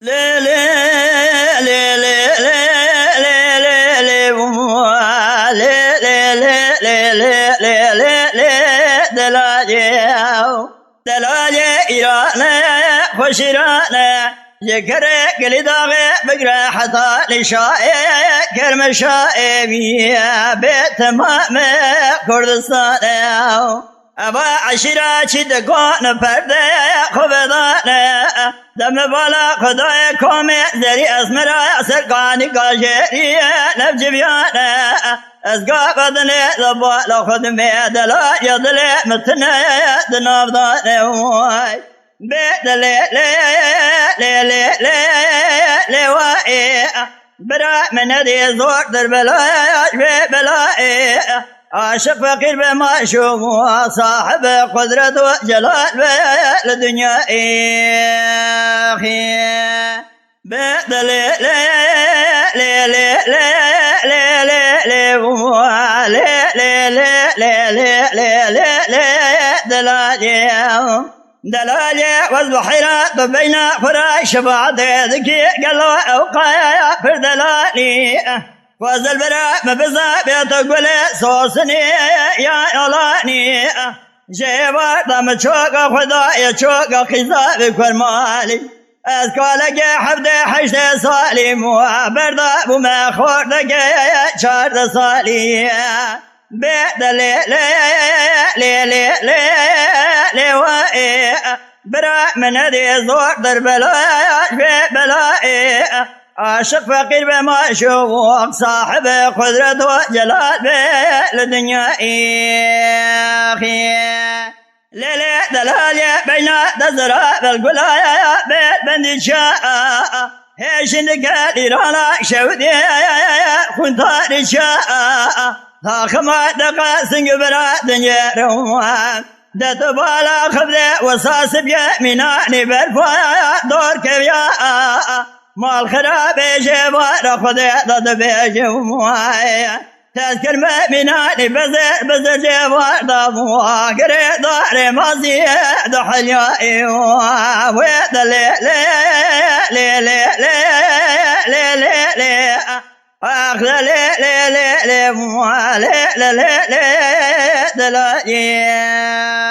لي لي لي لي لي لي لي لي لي لي لي لي لي لي دلاجي إيرانا خشيرانا ذكرى قلي داغي بقرا حتى لشائي كرم شائي بيت مام كردستان أبا عشيرة دقون فرده خبدانه دم بالا خدای کومه زری اسمرا سرقانی قاجری نفج بیانه از قابدن دبالا خدمه دلا یدل متنه دناف دانه وای بدلی لی لی لی لی لی وای برا من دی زور در بلایش بلای عاشق فقير بمعشوق صاحب قدرة وجلال بالدنيا اخي بدل لي لي لي لي لي لي لي دلاجي والبحيرات بين فراش بعض ذكي قالوا اوقايا في دلالي فاز البراء مبزا بيتقبل صوصني يا إلاني جيبار دم تشوق خدايا تشوق خزاب كرمالي أذكالك حفظ حشد صالي بردا بما خورك شارد صالي بيد لي لي لي لي لي لي وائي براء من ذي زور در بلائي عاشق فقير بمعشوق صاحب قدرة وجلال بالدنيا اخي ليلة دلالي بين دزراء بالقلايا بالبند شاء هيش نقالي رانا شودي خنطار شاء ثاخما دقا سنقبرا دنيا روان دتبالا خبذ وصاص بيميناني بالفايا دور كبيا مال خراب جوار خذ ضد بجموايا تذكر مؤمناني بزر جوار ضموا قري دار ماضي دحليائي ويد لي لي لي لي لي لي لي اخذ لي لي لي لي لي لي لي